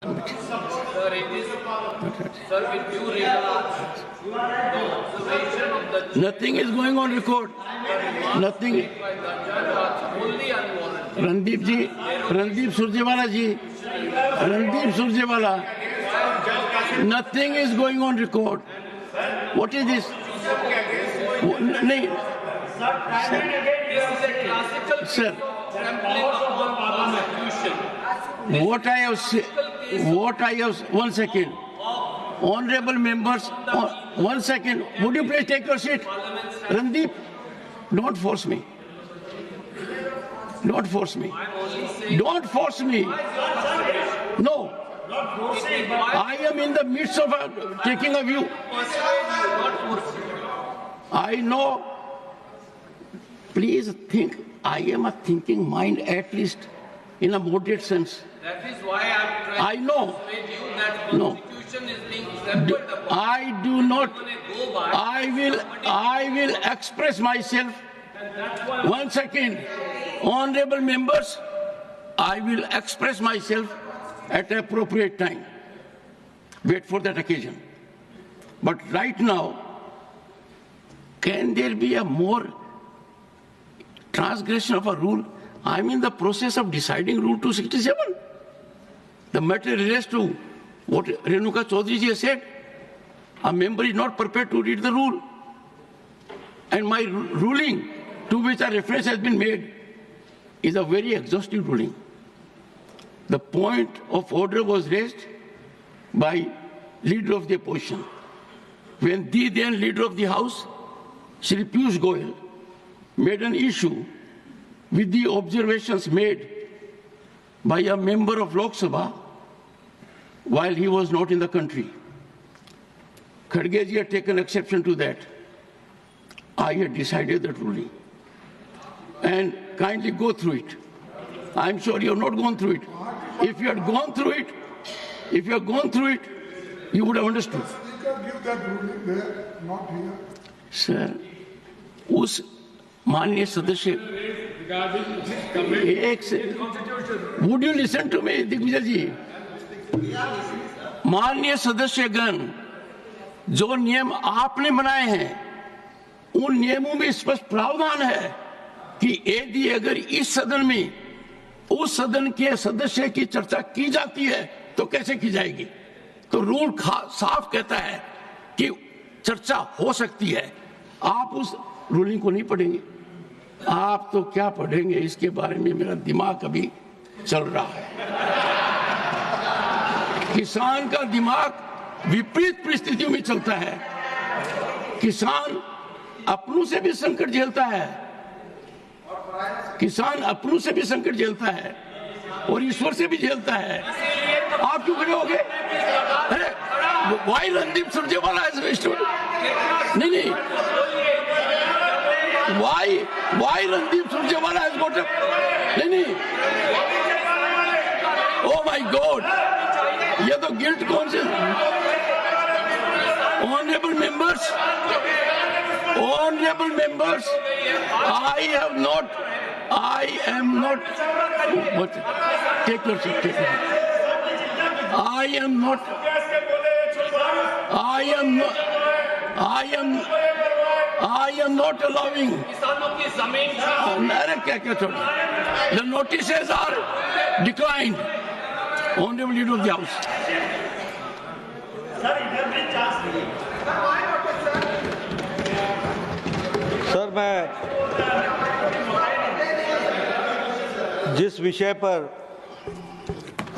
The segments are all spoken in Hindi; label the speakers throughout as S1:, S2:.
S1: Sir, it is, sir, with due regards, the observation of the
S2: Nothing is going on record. Nothing.
S1: by the judge was wholly unwarranted.
S2: Randeep Surjewala ji, Randeep Surjewala. Nothing is going on record. What is this? नहीं,
S1: This is a classical
S2: sir.
S1: case of trampling upon prosecution.
S2: What I have said, one second. Honorable members, one second. Would you please take your seat? Randeep, don't force me. Don't force me. Don't force me. No. I am in the midst of taking a view. I know. Please think. I am a thinking mind, at least in a moderate sense.
S1: That is why I am trying
S2: I know.
S1: to persuade you that
S2: No.
S1: constitution is being trampled upon.
S2: I do not.
S1: Go by.
S2: I will express myself. One second. Honorable members, I will express myself at the appropriate time. Wait for that occasion. But right now, can there be a more transgression of a rule? I'm in the process of deciding Rule 267. The matter relates to what Renuka Chaudhary ji has said. A member is not prepared to read the rule. And my ruling, to which a reference has been made, is a very exhaustive ruling. The point of order was raised by leader of the opposition. When the then leader of the House, Shri Piyush Goyal, made an issue with the observations made by a member of Lok Sabha while he was not in the country. Kharge ji had taken exception to that. I had decided that ruling. And kindly go through it. I'm sure you have not gone through it. If you had gone through it, you would have understood.
S3: Give that ruling there, not here.
S2: Sir, उस माननीय सदस्य एक से would you listen to me Digvijay ji माननीय सदस्यगण जो नियम आपने बनाए हैं उन नियमों में स्पष्ट प्रावधान है कि यदि अगर इस सदन में उस सदन के सदस्य की चर्चा की जाती है तो कैसे की जाएगी तो रूल साफ कहता है कि चर्चा हो सकती है आप उस रूलिंग को नहीं पढ़ेंगे आप तो क्या पढ़ेंगे इसके बारे में मेरा दिमाग अभी चल रहा है किसान का दिमाग विपरीत परिस्थितियों में चलता है किसान अपनों से भी संकट झेलता है किसान अपनों से भी संकट झेलता है और ईश्वर से भी झेलता है आप क्यों खड़े हो गए अरे वाई रणदीप सुरजेवाला नहीं why Randeep Surjewala has got नहीं ओ माय गॉड ये तो guilt conscious honourable members I am not what take your seat I am not allowing the notices are declined honorable leader of the house
S4: sir मैं जिस विषय पर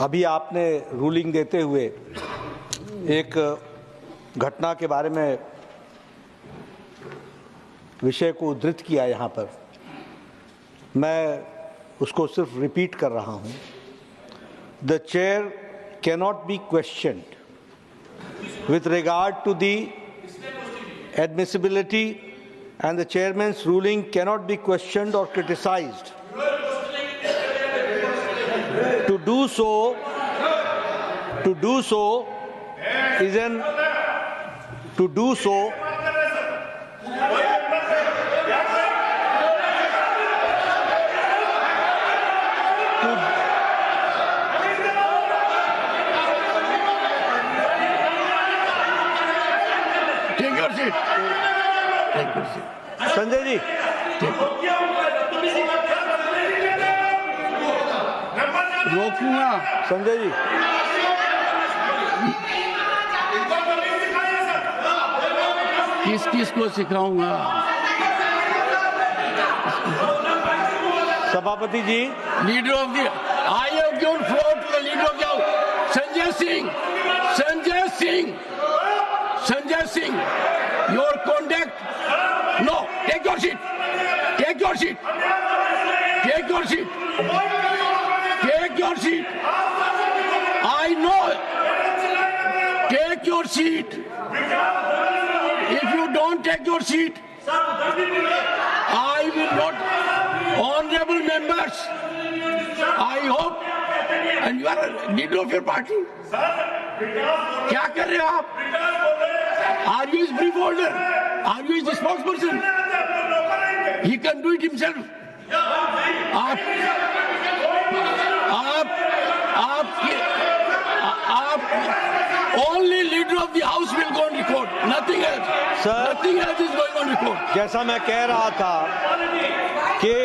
S4: अभी आपने रूलिंग देते हुए एक घटना के बारे में विषय को उद्धृत किया यहाँ पर मैं उसको सिर्फ रिपीट कर रहा हूँ the chair cannot be questioned with regard to the admissibility and the chairman's ruling cannot be questioned or criticized. To do so
S2: Take your seat. Take your seat.
S4: Sanjay ji,
S2: रोकूंगा।
S4: संजय जी,
S2: किस किस को सिखाऊंगा?
S4: सभापति जी,
S2: Leader of the, I have given floor to the leader of the House, Sanjay Singh. Sanjay Singh. Sanjay Singh. Your conduct. No. Take your seat. Take your seat. Take your seat. Take your seat. I know. Take your seat. If you don't take your seat, I will not. Honorable members, I hope, and you are a leader of your party. क्या कर रहे हो आप? Are you his brief holder? Are you his spokesperson? He can do it himself. Only leader of the house will go on record. Nothing else.
S4: Sir.
S2: Nothing else is going on record.
S4: जैसा मैं कह रहा था कि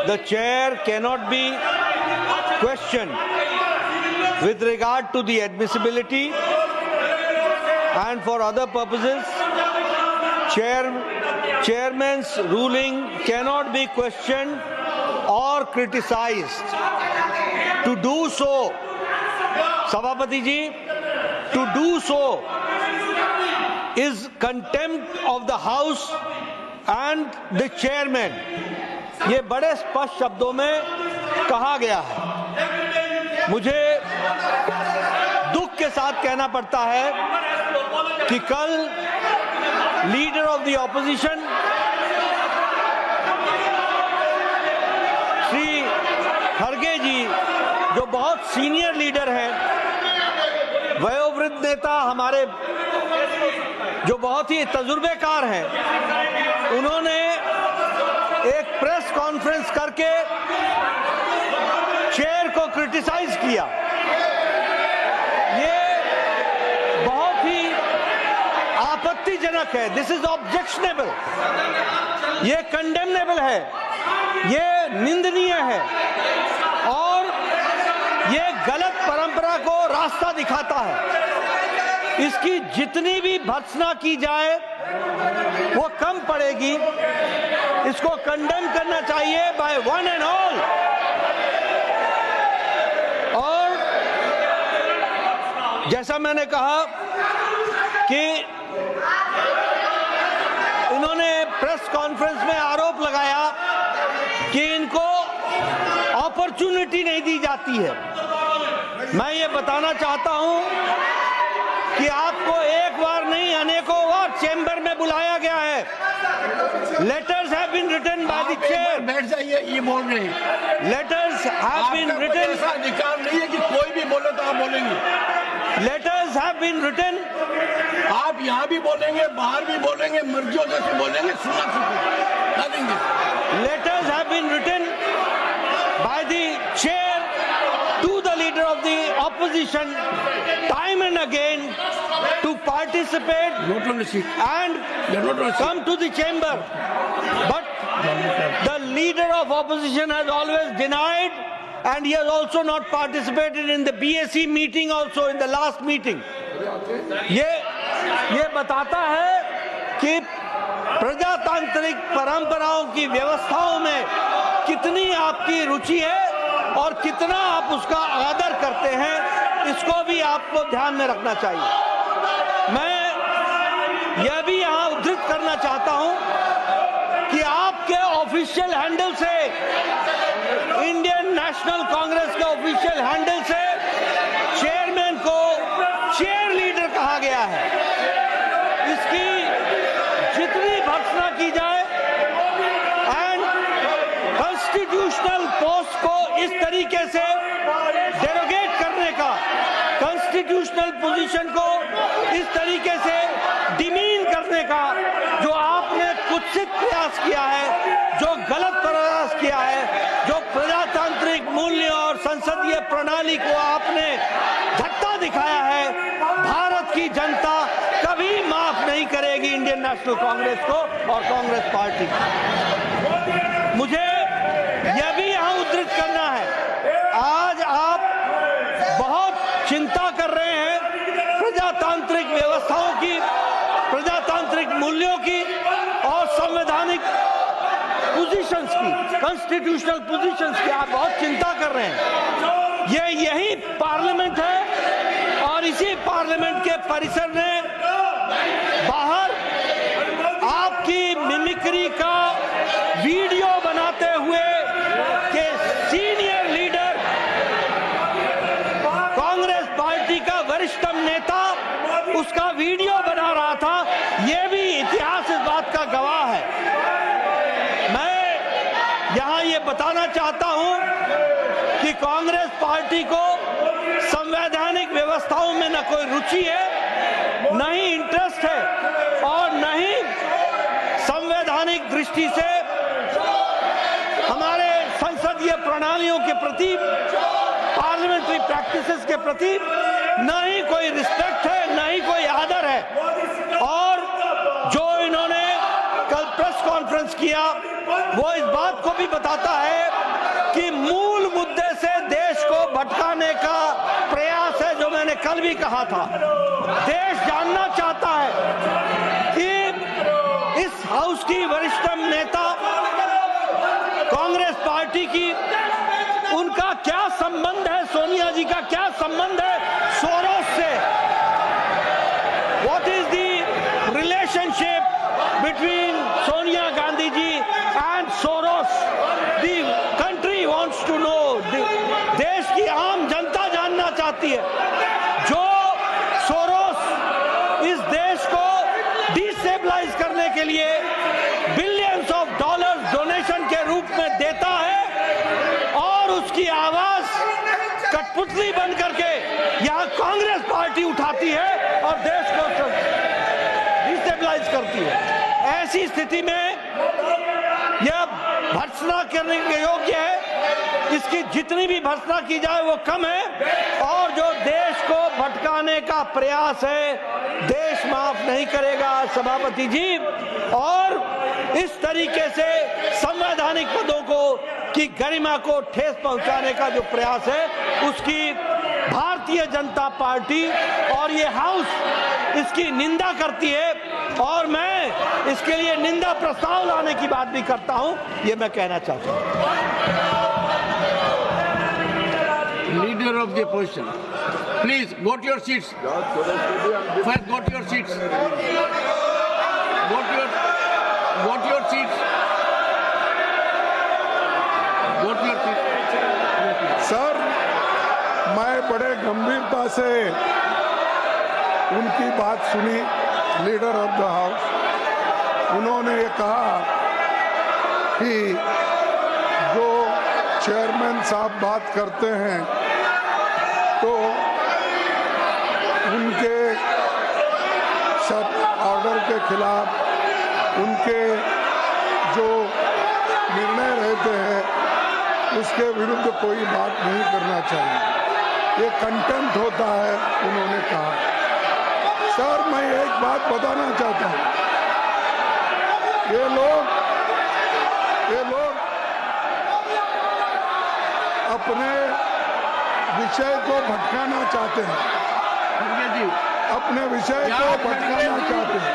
S4: the chair cannot be questioned with regard to the admissibility and for other purposes. Chairman's ruling cannot be questioned or criticized. To do so, Sabhapati ji, to do so is contempt of the house and the chairman. ये बड़े स्पष्ट शब्दों में कहा गया है। मुझे दुख के साथ कहना पड़ता है कि कल leader of the opposition Shri खड़गे जी, जो बहुत सीनियर लीडर हैं, वयोवृद्ध नेता हमारे, जो बहुत ही तजुर्बेकार हैं, उन्होंने एक प्रेस कॉन्फ्रेंस करके चेयर को क्रिटिसाइज किया। ये बहुत ही आपत्तिजनक है। दिस इज ऑब्जेक्शनेबल, ये कंडेमनेबल है, ये निंदनीय है और ये गलत परंपरा को रास्ता दिखाता है। इसकी जितनी भी भर्त्सना की जाए वो कम पड़ेगी। इसको कंडेम करना चाहिए बाय वन एंड ऑल। और जैसा मैंने कहा कि इन्होंने प्रेस कॉन्फ्रेंस में आरोप लगाया कि इनको अपॉर्चुनिटी नहीं दी जाती है। मैं ये बताना चाहता हूं कि आपको एक बार नहीं अनेकों बार चेंबर में बुलाया गया है। Letters have been written by the chair.
S2: बैठ जाइए, ये बोल रहे हैं।
S4: Letters have been written.
S2: ऐसा अधिकार नहीं है कि कोई भी बोले तो आप बोलेंगे।
S4: Letters have been written.
S2: आप यहाँ भी बोलेंगे, बाहर भी बोलेंगे, मर्जी होने से बोलेंगे, सुना सकते।
S4: Letters have been written by the chair to the leader of the opposition time and again to participate and come to the chamber, but the leader of opposition has always denied, and he has also not participated in the BSE meeting also in the last meeting. ये बताता है कि प्रजातांत्रिक परंपराओं की व्यवस्थाओं में कितनी आपकी रुचि है और कितना आप उसका आदर करते हैं। इसको भी आपको ध्यान में रखना चाहिए। मैं यह भी यहां उद्धृत करना चाहता हूं कि आपके ऑफिशियल हैंडल से, इंडियन नेशनल कांग्रेस के ऑफिशियल हैंडल से चेयरमैन को चेयर लीडर कहा गया है। इसकी जितनी भर्त्सना की जाए एंड कॉन्स्टिट्यूशनल पोस्ट को इस तरीके से डेरोगेट करने का, कॉन्स्टिट्यूशनल पोजीशन को इस तरीके से डिमीन करने का जो आपने कुत्सित प्रयास किया है, जो गलत प्रयास किया है, जो प्रजातांत्रिक मूल्य और संसदीय प्रणाली को आपने धक्का दिखाया है, भारत की जनता कभी माफ नहीं नहीं करेगी इंडियन नेशनल कांग्रेस को और कांग्रेस पार्टी को। मुझे यह भी यहां उद्धृत करना है, आज आप बहुत चिंता कर रहे हैं प्रजातांत्रिक व्यवस्थाओं की, प्रजातांत्रिक मूल्यों की और संवैधानिक पोजीशंस की, कॉन्स्टिट्यूशनल पोजीशंस की आप बहुत चिंता कर रहे हैं। यही पार्लियामेंट है और इसी पार्लियामेंट के परिसर में बाहर आपकी मिमिक्री का वीडियो बनाते हुए के सीनियर लीडर, कांग्रेस पार्टी का वरिष्ठतम नेता उसका वीडियो बना रहा था। यह भी इतिहास इस बात का गवाह है। मैं यहां ये बताना चाहता हूं कि कांग्रेस पार्टी को संवैधानिक व्यवस्थाओं में न कोई रुचि है, न ही इंटरेस्ट है और न ही संवैधानिक दृष्टि से हमारे संसदीय प्रणालियों के प्रति, पार्लियामेंट्री प्रैक्टिसेस के प्रति न ही कोई रिस्पेक्ट है, न ही कोई आदर है। और जो इन्होंने कल प्रेस कॉन्फ्रेंस किया वो इस बात को भी बताता है कि मूल मुद्दे से देश को भटकाने का प्रयास है, जो मैंने कल भी कहा था। देश जानना चाहता है कि इस हाउस की वरिष्ठतम नेता कांग्रेस पार्टी की, उनका क्या संबंध है, सोनिया जी का क्या संबंध है सोरोस से। What is the relationship between Sonia Gandhi ji and Soros? The country wants to know, देश की आम जनता जानना चाहती है। जो सोरोस इस देश को डिस्टेबलाइज करने के लिए बिलियंस ऑफ डॉलर्स डोनेशन के रूप में देता है और उसकी आवाज कठपुतली बन करके यहां कांग्रेस पार्टी उठाती है और देश को डिस्टेबलाइज करती है। ऐसी स्थिति में यह भर्त्सना करने के योग्य है। इसकी जितनी भी भर्त्सना की जाए वो कम है और जो देश को भटकाने का प्रयास है देश माफ नहीं करेगा सभापति जी। और इस तरीके से संवैधानिक पदों को की गरिमा को ठेस पहुंचाने का जो प्रयास है उसकी भारतीय जनता पार्टी और ये हाउस इसकी निंदा करती है और मैं इसके लिए निंदा प्रस्ताव लाने की बात भी करता हूं, ये मैं कहना चाहता हूं।
S2: Leader of the opposition, please go to your seats. First, go to your seats. Go to your seats. Go to your seats.
S3: Sir, मैं बड़े गंभीरता से उनकी बात सुनी, लीडर ऑफ द हाउस। उन्होंने ये कहा कि जो चेयरमैन साहब बात करते हैं तो उनके सब ऑर्डर के खिलाफ उनके जो निर्णय रहते हैं उसके विरुद्ध कोई बात नहीं करना चाहिए। ये कंटेम्प्ट होता है, उन्होंने कहा। सर, मैं एक बात बताना चाहता हूँ, ये लोग अपने विषय को भटकाना चाहते हैं, अपने विषय को भटकाना चाहते हैं।